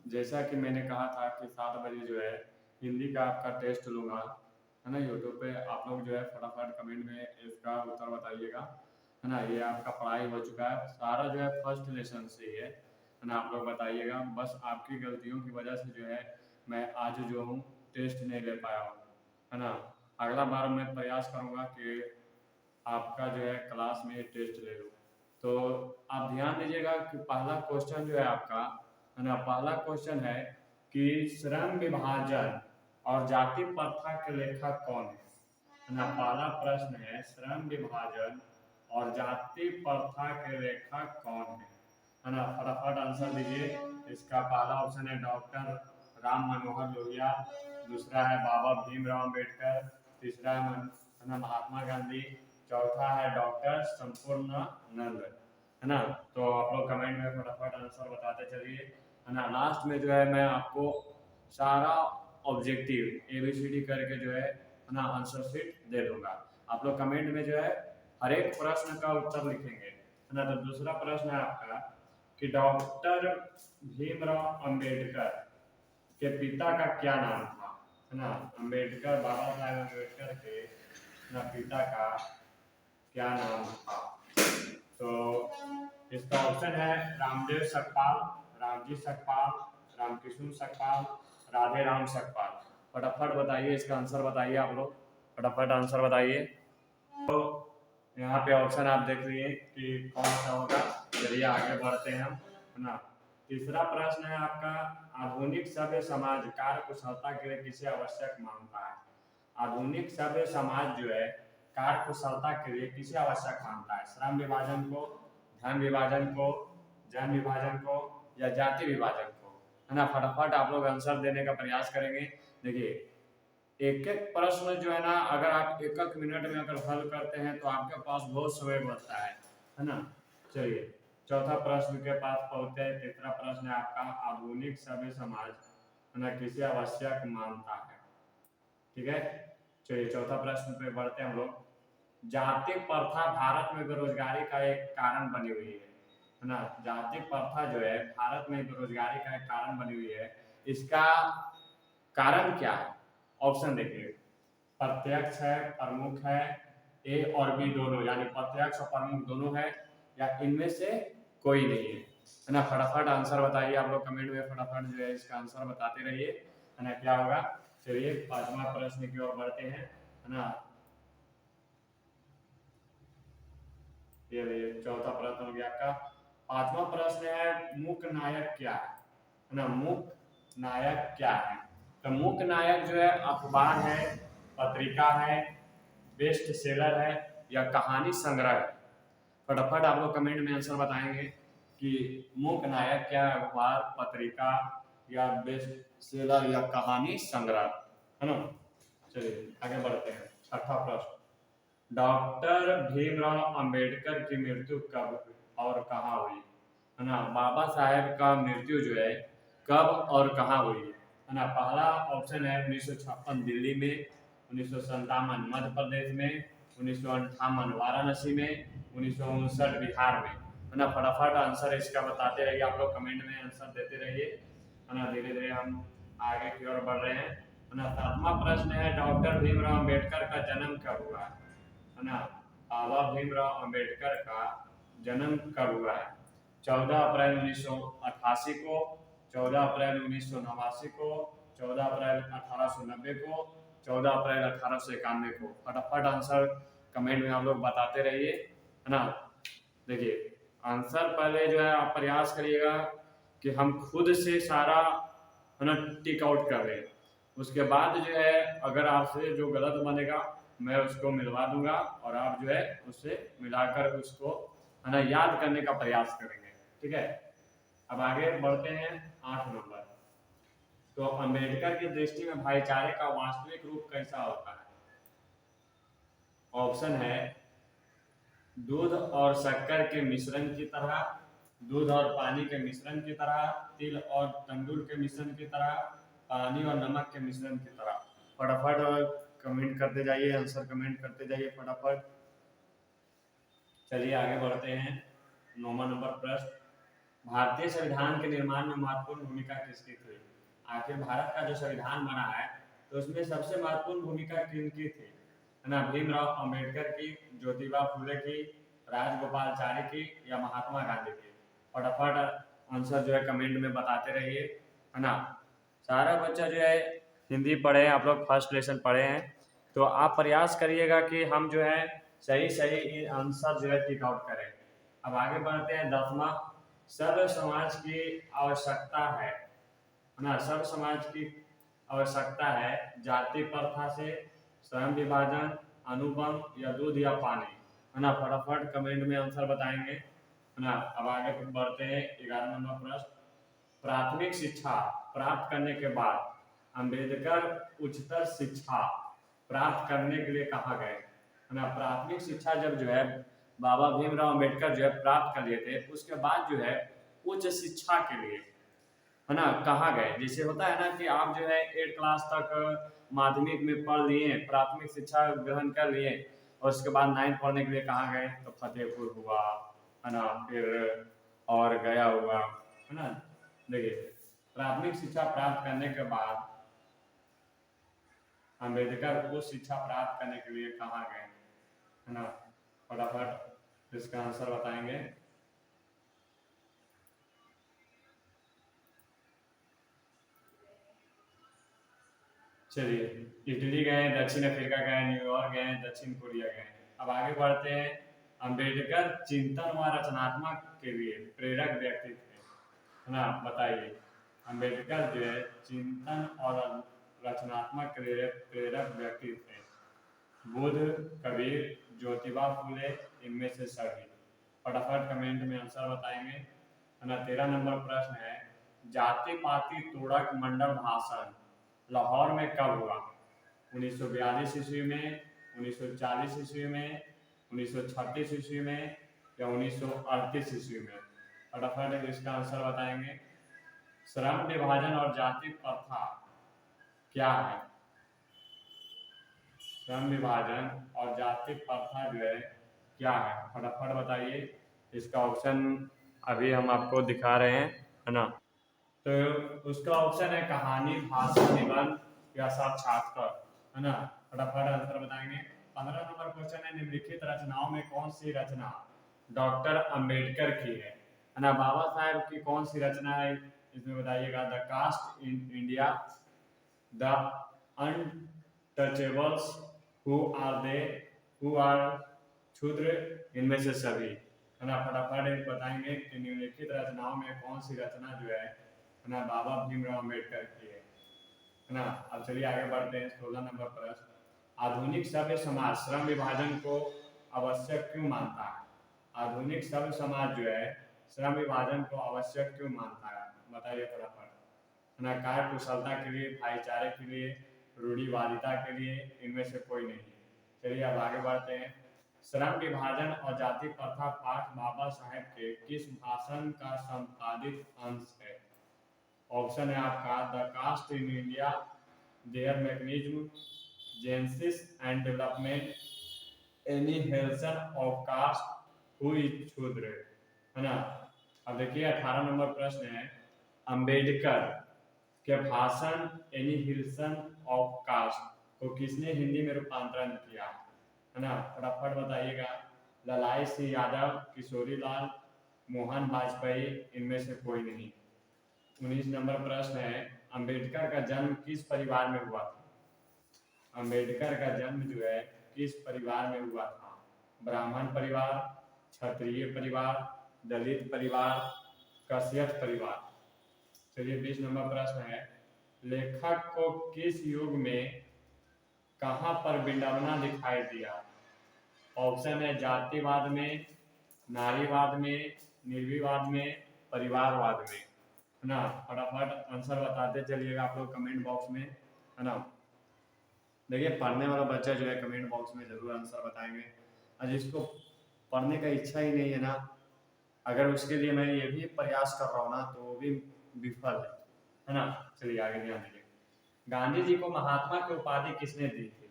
जैसा कि मैंने कहा था कि 7 बजे जो है हिंदी का आपका टेस्ट लूँगा, है ना? यूट्यूब पे आप लोग जो है फटाफट कमेंट में इसका उत्तर बताइएगा, है ना? ये आपका पढ़ाई हो चुका है, सारा जो है फर्स्ट लेसन से ही है ना? आप लोग बताइएगा, बस आपकी गलतियों की वजह से जो है मैं आज जो हूँ टेस्ट नहीं ले पाया हूँ, है ना? अगला बार मैं प्रयास करूँगा कि आपका जो है क्लास में टेस्ट ले लूँ। तो आप ध्यान दीजिएगा कि पहला क्वेश्चन जो है आपका, है ना? पहला क्वेश्चन है कि श्रम विभाजन और जाति प्रथा के लेखक कौन है ना? पहला प्रश्न है श्रम विभाजन और जाति प्रथा के लेखक कौन है ना? फटाफट आंसर दीजिए। इसका पहला ऑप्शन है डॉक्टर राम मनोहर लोहिया, दूसरा है बाबा भीमराव अम्बेडकर, तीसरा है ना महात्मा गांधी, चौथा है डॉक्टर संपूर्णानंद, है ना? तो आप लोग कमेंट में फटाफट आंसर बताते चलिए, है ना? लास्ट में जो है मैं आपको सारा ऑब्जेक्टिव एबीसीडी करके जो है ना आंसर शीट दे दूंगा। आप लोग कमेंट में जो है हर एक प्रश्न का उत्तर लिखेंगे, है ना? तो दूसरा प्रश्न है आपका कि डॉक्टर भीमराव अंबेडकर के पिता का क्या नाम था, है ना? अंबेडकर, बाबा साहेब अंबेडकर के ना पिता का क्या नाम था? तो इसका ऑप्शन है रामदेव सकपाल, रामजी सकपाल, रामकृष्ण सकपाल, राधे राम सकपाल। फटाफट बताइए, इसका आंसर बताइए आप लोग, फटाफट आंसर बताइए। तो यहाँ पे ऑप्शन आप देख लिए कि कौन सा होगा। चलिए आगे बढ़ते हैं हम, है ना? तीसरा प्रश्न है आपका आधुनिक सभ्य समाज कार्य कुशलता के लिए किसे आवश्यक मानता है? आधुनिक सभ्य समाज जो है कार्य कुशलता के लिए किसे आवश्यक मानता है? श्रम विभाजन को, धन विभाजन को, जन विभाजन को या जाति विभाजन को, है ना? फटाफट आप लोग आंसर देने का प्रयास करेंगे। देखिए एक एक प्रश्न जो है ना अगर आप एक एक मिनट में अगर हल करते हैं तो आपके पास बहुत समय बचता है ना? चलिए चौथा प्रश्न के पास पहुंचते हैं। तीसरा प्रश्न है आपका आधुनिक सभ्य समाज, है ना, किसे आवश्यक मानता है? ठीक है, चलिए चौथा प्रश्न पे बढ़ते हैं हम लोग। जाति प्रथा भारत में बेरोजगारी का एक कारण बनी हुई है ना? जाति प्रथा जो है भारत में बेरोजगारी का एक कारण बनी हुई है। इसका कारण क्या है? ऑप्शन देखिए, प्रत्यक्ष है, प्रमुख है, ए और बी दोनों, यानी प्रत्यक्ष और प्रमुख दोनों है, या इनमें से कोई नहीं है ना? फटाफट आंसर बताइए आप लोग कमेंट में, फटाफट जो है इसका आंसर बताते रहिए, है ना? क्या होगा? चलिए पांचवा प्रश्न की ओर बढ़ते हैं, है ना? ये चौथा प्रश्न हो गया आपका। पांचवा प्रश्न है मूक नायक क्या है ना? मूक नायक क्या है? तो मूक नायक जो है अखबार है, पत्रिका है, बेस्ट सेलर है या कहानी संग्रह है? फटाफट आप लोग कमेंट में आंसर बताएंगे कि मूक नायक क्या है, अखबार, पत्रिका या बेस्ट सेलर या कहानी संग्रह, है ना? चलिए आगे बढ़ते हैं। छठा प्रश्न, डॉक्टर भीमराव अंबेडकर की मृत्यु कब और कहाँ हुई? है ना? बाबा साहेब का मृत्यु जो है कब और कहाँ हुई है ना? पहला ऑप्शन है 1956 दिल्ली में, 1957 मध्य प्रदेश में, 1958 वाराणसी में, 1959 बिहार में, है ना? फटाफट आंसर इसका बताते रहिए आप लोग, कमेंट में आंसर देते रहिए, है ना? धीरे धीरे हम आगे की ओर बढ़ रहे हैं, है ना? सातवां प्रश्न है डॉक्टर भीमराव अंबेडकर का जन्म कब हुआ है ना? बाबा भीमराव अंबेडकर का जन्म कब हुआ है? 14 अप्रैल 1988 को, 14 अप्रैल 1989 को, 14 अप्रैल 1890 को, 14 अप्रैल 1891 को। फटाफट आंसर कमेंट में आप लोग बताते रहिए, है ना? देखिए आंसर पहले जो है आप प्रयास करिएगा कि हम खुद से सारा, है ना, टिक आउट कर लें। उसके बाद जो है अगर आपसे जो गलत बनेगा मैं उसको मिलवा दूंगा और आप जो है उससे मिलाकर उसको, है ना, याद करने का प्रयास करेंगे। ठीक है, अब आगे बढ़ते हैं। 8 नंबर, तो अंबेडकर की दृष्टि में भाईचारे का वास्तविक रूप कैसा होता है? ऑप्शन है दूध और शक्कर के मिश्रण की तरह, दूध और पानी के मिश्रण की तरह, तिल और तंदूर के मिश्रण की तरह, पानी और नमक के मिश्रण की तरह। फटाफट कमेंट करते जाइए, आंसर कमेंट करते जाइए फटाफट। चलिए आगे बढ़ते हैं। 9वां नंबर प्रश्न, भारतीय संविधान के निर्माण में महत्वपूर्ण भूमिका किसकी थी? आखिर भारत का जो संविधान बना है तो उसमें सबसे महत्वपूर्ण भूमिका किनकी थी? है ना, भीमराव अंबेडकर की, ज्योतिबा फुले की, राजगोपालचारी की या महात्मा गांधी की? फटाफट आंसर जो है कमेंट में बताते रहिए, है ना। सारा बच्चा जो है हिंदी पढ़े हैं, आप लोग फर्स्ट लेसन पढ़े हैं, तो आप प्रयास करिएगा कि हम जो है सही सही आंसर जो है टिक आउट करें। अब आगे बढ़ते हैं 10वां, सर्व समाज की आवश्यकता है ना, सर्व समाज की आवश्यकता है जाति प्रथा से, स्वयं विभाजन, अनुबंध या दूध या पानी, है ना। फटाफट कमेंट में आंसर बताएंगे, है ना। अब आगे बढ़ते हैं 11 नंबर प्रश्न, प्राथमिक शिक्षा प्राप्त करने के बाद अंबेडकर उच्चतर शिक्षा प्राप्त करने के लिए कहाँ गए? है ना, प्राथमिक शिक्षा जब जो है बाबा भीमराव अंबेडकर जो है प्राप्त कर लिए थे, उसके बाद जो है उच्च शिक्षा के लिए, है ना, कहाँ गए? जैसे होता है ना कि आप जो है 8 क्लास तक माध्यमिक में पढ़ लिए, प्राथमिक शिक्षा ग्रहण कर लिए, और उसके बाद 9 पढ़ने के लिए कहाँ गए? तो फतेहपुर हुआ, है ना, फिर और गया हुआ, है ना। देखिए, प्राथमिक शिक्षा प्राप्त करने के बाद अम्बेडकर उच्च शिक्षा प्राप्त करने के लिए कहाँ गए? है ना, फटाफट इसका आंसर बताएंगे। चलिए, इटली गए, दक्षिण अफ्रीका गए, न्यूयॉर्क गए, दक्षिण कोरिया गए। अब आगे बढ़ते हैं, अंबेडकर चिंतन व रचनात्मक के लिए प्रेरक व्यक्ति थे, है ना, बताइए। अंबेडकर जो है चिंतन और रचनात्मक के लिए प्रेरक व्यक्ति थे। बुद्ध, कबीर, ज्योतिबा फुले, इनमें से सभी? फटाफट कमेंट में आंसर बताएंगे, है ना। 13 नंबर प्रश्न है, जाति पाति तोड़क मंडल भाषण लाहौर में कब हुआ? 1942 ईस्वी में, 1940 ईस्वी में, 1936 ईस्वी में या 1938 ईस्वी में? फटाफट इसका आंसर बताएंगे। श्रम विभाजन और जाति प्रथा क्या है? श्रम विभाजन और जाति प्रथा जो है क्या है? फटाफट बताइए। इसका ऑप्शन अभी हम आपको दिखा रहे हैं, है ना। तो उसका ऑप्शन है कहानी, भाषण, निबंध या साक्षात्कार, है ना। फटाफट आंसर बताएंगे। 15 नंबर क्वेश्चन है, निम्नलिखित रचनाओं में कौन सी रचना डॉक्टर अंबेडकर की है ना। बाबा साहेब की कौन सी रचना है इसमें बताइएगा? The caste in India, the untouchables, who are they, who are Shudra, इनमें से सभी, है ना। फटाफट बताएंगे कि निम्नलिखित रचनाओं में कौन सी रचना जो है ना बाबा भीमराव अम्बेडकर की है ना। अब चलिए आगे बढ़ते हैं 16 नंबर प्रश्न, आधुनिक सभ्य समाज श्रम विभाजन को आवश्यक क्यों मानता है? आधुनिक सभ्य समाज जो है श्रम विभाजन को आवश्यक क्यों मानता है? बताइए फटाफट, है ना। कार्य कुशलता के लिए, भाईचारे के लिए, रूढ़िवादिता के लिए, इनमें से कोई नहीं। चलिए अब आगे बढ़ते हैं, श्रम विभाजन और जाति प्रथा पाठ बाबा साहेब के किस भाषण का संपादित अंश है? ऑप्शन है आपका the caste in India, their mechanism, genesis and development, annihilation of caste, who is Shudra, है ना। अब देखिए 18 नंबर प्रश्न है, अंबेडकर के भाषण एनिहिलेशन ऑफ कास्ट को किसने हिंदी में रूपांतरण किया, है ना। फटाफट बताइएगा। ललाई सिंह यादव, किशोरी लाल, मोहन वाजपेयी, इनमें से कोई नहीं। 19 नंबर प्रश्न है, अंबेडकर का जन्म किस परिवार में हुआ था? अंबेडकर का जन्म जो है किस परिवार में हुआ था? ब्राह्मण परिवार, क्षत्रिय परिवार, दलित परिवार, कश्यप परिवार? चलिए 20 नंबर प्रश्न है, लेखक को किस युग में कहां पर विडंबना दिखाई दिया? ऑप्शन है जातिवाद में, नारीवाद में, निर्विवाद में, परिवारवाद में, है ना। फटाफट आंसर बताते चलिएगा आप लोग कमेंट बॉक्स में, है ना। देखिए पढ़ने वाला बच्चा जो है कमेंट बॉक्स में जरूर आंसर बताएंगे, और जिसको पढ़ने का इच्छा ही नहीं है ना, अगर उसके लिए मैं ये भी प्रयास कर रहा हूँ ना तो वो भी विफल है ना। चलिए आगे ध्यान दीजिए, गांधी जी को महात्मा की उपाधि किसने दी थी?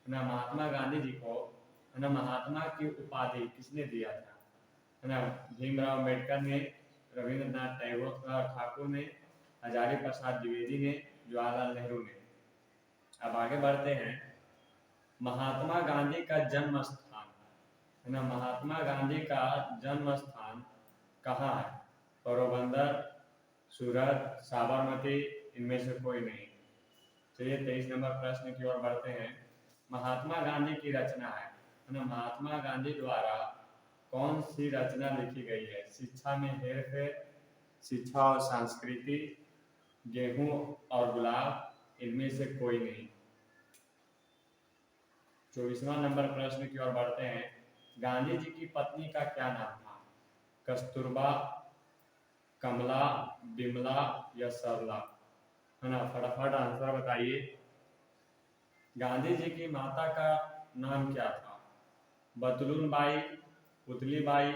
है ना, महात्मा गांधी जी को, है ना, महात्मा की उपाधि किसने दिया था? है ना, भीमराव अम्बेडकर ने, रविंद्रनाथ टैगोर ठाकुर ने, हजारी प्रसाद द्विवेदी ने, जवाहरलाल नेहरू ने। अब आगे बढ़ते हैं। महात्मा गांधी का जन्म स्थान, है ना, महात्मा गांधी का जन्म स्थान कहाँ है? पोरबंदर, सूरत, साबरमती, इनमें से कोई नहीं। चलिए 23 नंबर प्रश्न की ओर बढ़ते हैं। महात्मा गांधी की रचना है ना, महात्मा गांधी द्वारा कौन सी रचना लिखी गई है? शिक्षा में हेरफेर, शिक्षा और संस्कृति, गेहूं और गुलाब, इनमें से कोई नहीं। 24वां नंबर प्रश्न की ओर बढ़ते हैं। गांधी जी की पत्नी का क्या नाम था? कस्तूरबा, कमला, बिमला या सरला, है ना, फटाफट आंसर बताइए। गांधी जी की माता का नाम क्या था? बतलुन बाई, पुतली बाई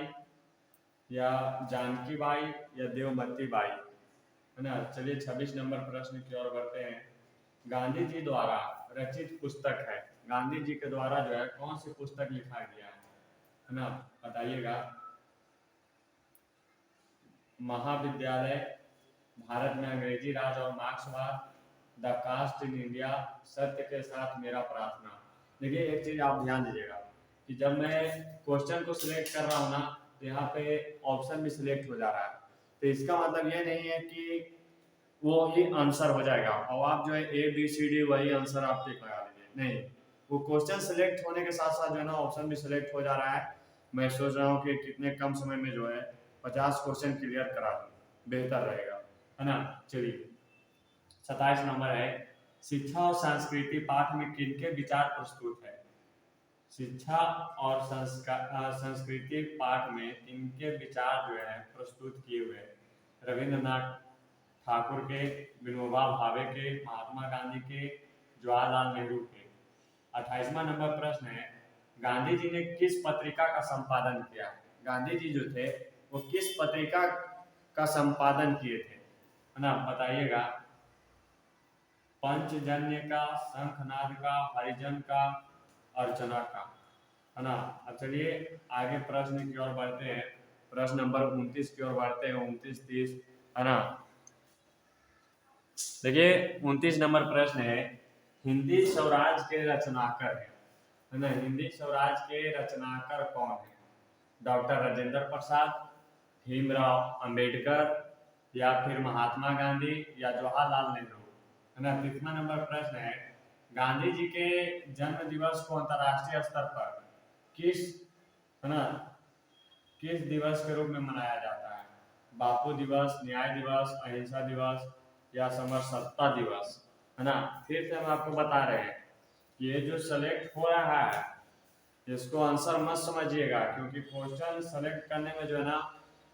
या जानकी बाई या देवमती बाई, है ना। चलिए 26 नंबर प्रश्न की ओर बढ़ते हैं। गांधी जी द्वारा रचित पुस्तक है, गांधी जी के द्वारा जो है कौन सी पुस्तक लिखा गया है ना, बताइएगा। महाविद्यालय, भारत में अंग्रेजी राज और मार्क्सवाद, द कास्ट इन इंडिया, सत्य के साथ मेरा प्रार्थना। देखिए एक चीज आप ध्यान दीजिएगा कि जब मैं क्वेश्चन को सिलेक्ट कर रहा हूँ ना, तो यहाँ पे ऑप्शन भी सिलेक्ट हो जा रहा है, तो इसका मतलब ये नहीं है कि वो ही आंसर हो जाएगा और आप जो है ए बी सी डी वही आंसर आप टिक लगा लीजिए, नहीं। वो क्वेश्चन सिलेक्ट होने के साथ साथ जो है ना ऑप्शन भी सिलेक्ट हो जा रहा है। मैं सोच रहा हूँ कि कितने कम समय में जो है 50 क्वेश्चन क्लियर करा दूँ, बेहतर रहेगा, है ना। चलिए 27 नंबर है। शिक्षा और संस्कृति पाठ में किनके विचार प्रस्तुत है? शिक्षा और संस्कृति पाठ में किनके विचार जो है प्रस्तुत किए हुए हैं? रविंद्रनाथ ठाकुर के, विनोबा भावे के, महात्मा गांधी के, जवाहरलाल नेहरू के। 28वां नंबर प्रश्न है। गांधी जी ने किस पत्रिका का संपादन किया? गांधी जी जो थे वो किस पत्रिका का संपादन किए थे, है ना, बताइएगा। पंचजन्य का, शंखनाद का, हरिजन का, अर्चना का, है ना। अब चलिए आगे प्रश्न की ओर बढ़ते हैं। प्रश्न नंबर 29 की ओर बढ़ते हैं, 29, 30, है ना। देखिए 29 नंबर प्रश्न है। हिंदी स्वराज के रचनाकार है ना, हिंदी स्वराज के रचनाकार कौन है? डॉक्टर राजेंद्र प्रसाद, भीमराव अंबेडकर या फिर महात्मा गांधी या जवाहरलाल नेहरू, है ना। 30वां नंबर प्रश्न है। गांधी जी के जन्म दिवस को अंतर्राष्ट्रीय स्तर पर किस, है ना, किस दिवस के रूप में मनाया जाता है? बापू दिवस, न्याय दिवस, अहिंसा दिवस या समरसत्ता दिवस, है ना। फिर से हम आपको बता रहे हैं ये जो सेलेक्ट हो रहा है इसको आंसर मत समझिएगा, क्योंकि क्वेश्चन सेलेक्ट करने में जो है ना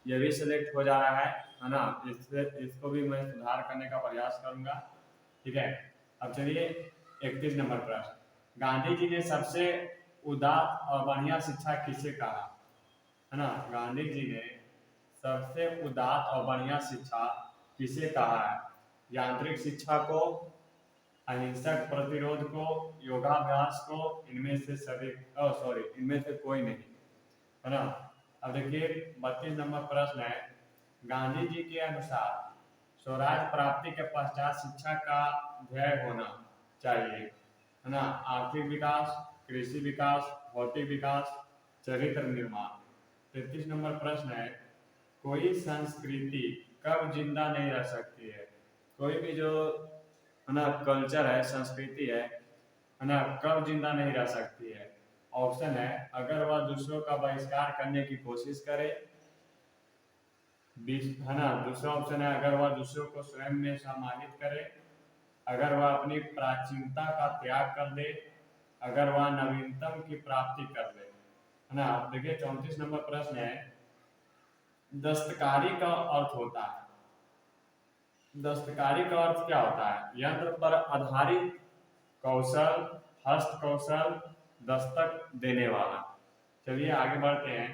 ये भी सिलेक्ट हो जा रहा है ना। इसको भी मैं सुधार करने का प्रयास करूंगा, ठीक है। अब चलिए 31 नंबर प्रश्न। गांधी जी ने सबसे उदात्त और बढ़िया शिक्षा किसे कहा, है ना। गांधी जी ने सबसे उदात्त और बढ़िया शिक्षा किसे कहा है? यांत्रिक शिक्षा को, अहिंसक प्रतिरोध को, योगाभ्यास को, इनमें से सभी, इनमें से कोई नहीं, है ना। अब देखिए 32 नंबर प्रश्न है। गांधी जी के अनुसार स्वराज प्राप्ति के पश्चात शिक्षा का ध्येय होना चाहिए, है ना। आर्थिक विकास, कृषि विकास, भौतिक विकास, चरित्र निर्माण। 33 नंबर प्रश्न है। कोई संस्कृति कब जिंदा नहीं रह सकती है? कोई भी जो, है ना, कल्चर है, संस्कृति है ना, कब जिंदा नहीं रह सकती है? ऑप्शन है अगर वह दूसरों का बहिष्कार करने की कोशिश करे, है ना। दूसरा ऑप्शन है अगर वह दूसरों को स्वयं में समाहित करे, अगर वह अपनी प्राचीनता का त्याग कर दे, अगर वह नवीनतम की प्राप्ति कर ले, है ना। देखिए 34 नंबर प्रश्न है। दस्तकारी का अर्थ होता है, दस्तकारी का अर्थ क्या होता है? यंत्र पर आधारित कौशल, हस्त कौशल, दस्तक देने वाला। चलिए आगे बढ़ते हैं।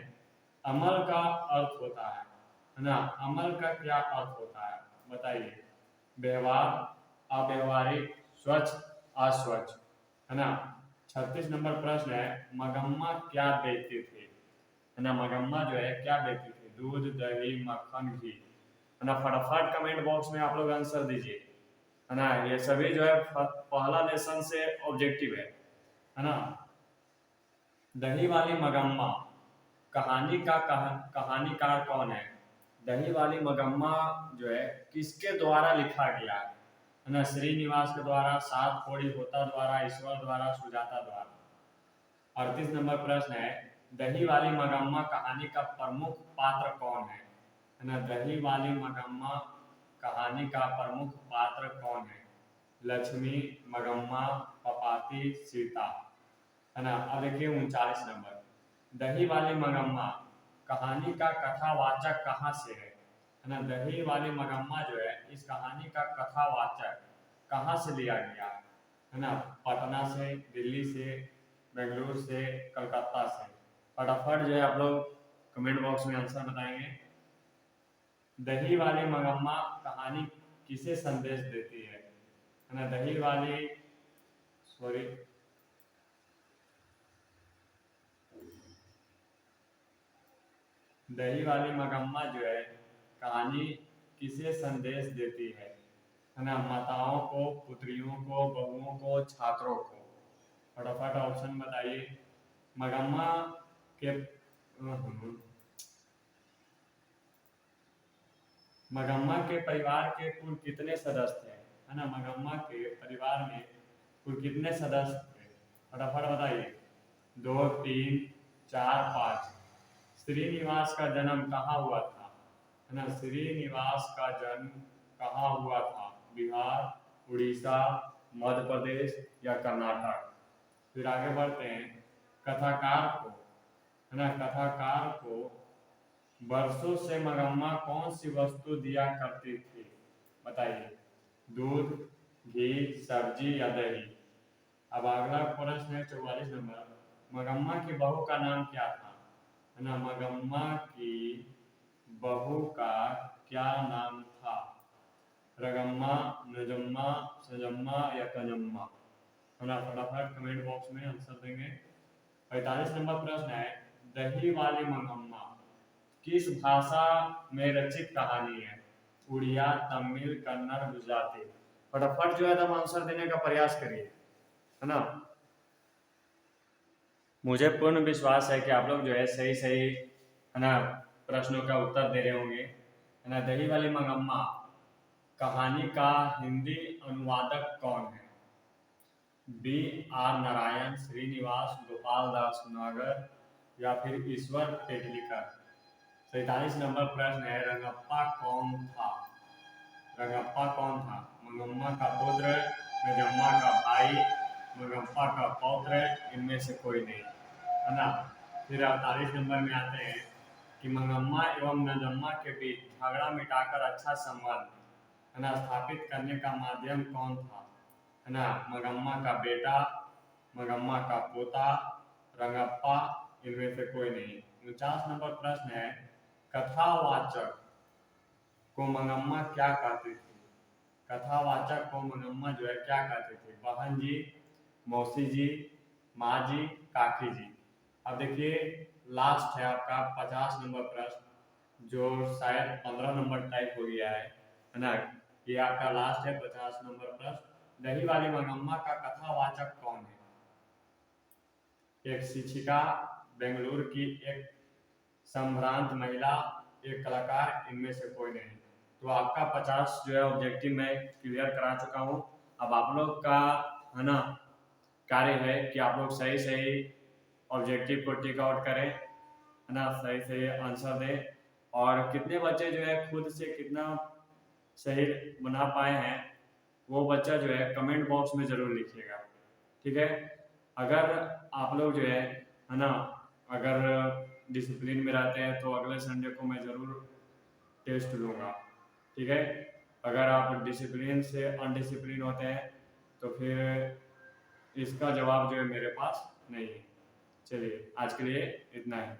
अमल का अर्थ होता है ना, अमल का क्या अर्थ होता है बताइए? व्यवहार, अव्यवहारिक, स्वच्छ, अस्वच्छ, है ना। 36 नंबर प्रश्न है। मगम्मा क्या बेचती थी, है ना। मगम्मा जो है क्या बेचती थी? दूध, दही, मक्खन, घी, है ना। फटाफट कमेंट बॉक्स में आप लोग आंसर दीजिए, है ना। ये सभी जो है पहला लेसन से ऑब्जेक्टिव है ना। दही वाली मगम्मा कहानीकार कौन है? दही वाली मगम्मा जो है किसके द्वारा लिखा गया है ना। श्रीनिवास के द्वारा, सात कोड़ी होता द्वारा, ईश्वर द्वारा, सुजाता द्वारा। 38 नंबर प्रश्न है, दही वाली मगम्मा कहानी का प्रमुख पात्र कौन है ना। दही वाली मगम्मा कहानी का प्रमुख पात्र कौन है? लक्ष्मी, मगम्मा, पपाती, सीता, है ना। अब देखिए 39 नंबर, दही वाली मगम्मा कहानी का कथावाचक कहाँ से है ना। दही वाली मगम्मा जो है इस कहानी का कथावाचक कहाँ से लिया गया है ना। पटना से, दिल्ली से, बेंगलुरु से, कलकत्ता से। फटाफट जो है आप लोग कमेंट बॉक्स में आंसर बताएंगे। दही वाली मगम्मा कहानी किसे संदेश देती है ना। दही वाली दही वाली मगम्मा जो है कहानी किसे संदेश देती है ना। माताओं को, पुत्रियों को, बहुओं को, छात्रों को। फटाफट ऑप्शन बताइए। मगम्मा के मगम्मा के परिवार के कुल कितने सदस्य थे, है ना। मगम्मा के परिवार में कुल कितने सदस्य थे? फटाफट बताइए। 2, 3, 4, 5। श्रीनिवास का जन्म कहाँ हुआ था, है ना। श्रीनिवास का जन्म कहाँ हुआ था? बिहार, उड़ीसा, मध्य प्रदेश या कर्नाटक। फिर आगे बढ़ते हैं। कथाकार को, है ना, कथाकार को वर्षों से मगम्मा कौन सी वस्तु दिया करती थी? बताइए। दूध, घी, सब्जी या दही। अब अगला प्रश्न है 44 नंबर, मगम्मा की बहू का नाम क्या था, है ना। मगम्मा की बहू का क्या नाम था? रगम्मा, नजम्मा, सजम्मा या कजम्मा, है ना। फटाफट कमेंट बॉक्स में आंसर देंगे। 45 नंबर प्रश्न है, दही वाली मगम्मा किस भाषा में रचित कहानी है? उड़िया, तमिल, कन्नड़, गुजराती। फटाफट जो है तुम आंसर देने का प्रयास करिए, है ना। मुझे पूर्ण विश्वास है कि आप लोग जो है सही सही, है ना, प्रश्नों का उत्तर दे रहे होंगे, है ना। दही वाली मगम्मा कहानी का हिंदी अनुवादक कौन है? B.R. नारायण, श्रीनिवास, गोपाल दास नागर या फिर ईश्वर पेटलीकर। 47 नंबर प्रश्न है, रंगप्पा कौन था? रंगप्पा कौन था? मगम्मा का पुत्र, नजम्मा का भाई, मगम्मा का पौत्र, इनमें से कोई नहीं, है ना। फिर 48 नंबर में आते हैं कि मगम्मा एवं नजम्मा के बीच झगड़ा मिटाकर अच्छा संबंध, है ना, स्थापित करने का माध्यम कौन था, है ना। मगम्मा का बेटा, मगम्मा का पोता, रंगप्पा, इनमें से कोई नहीं। 49 नंबर प्रश्न है, कथावाचक को मगम्मा क्या कहती थी? कथावाचक को मगम्मा जो है क्या कहती थी? बहन जी, मौसी जी, माँ जी, काकी जी। अब देखिए लास्ट है आपका 50 नंबर प्रश्न, जो शायद 15 नंबर टाइप हो गया है ना। ये आपका लास्ट है 50 नंबर प्रश्न। दही वाली मगम्मा का कथावाचक कौन है? एक शिक्षिका, बेंगलुरु की एक संभ्रांत महिला, एक कलाकार, इनमें से कोई नहीं। तो आपका 50 जो है ऑब्जेक्टिव मैं क्लियर करा चुका हूँ। अब आप लोग का, है ना, कार्य है कि आप लोग सही सही ऑब्जेक्टिव को टिक आउट करें, है ना, सही सही आंसर दें। और कितने बच्चे जो है खुद से कितना सही बना पाए हैं वो बच्चा जो है कमेंट बॉक्स में ज़रूर लिखिएगा, ठीक है। अगर आप लोग जो है ना, अगर डिसिप्लिन में रहते हैं तो अगले संडे को मैं ज़रूर टेस्ट लूँगा, ठीक है। अगर आप डिसिप्लिन से अनडिसिप्लिन होते हैं तो फिर इसका जवाब जो है मेरे पास नहीं है। चलिए आज के लिए इतना ही।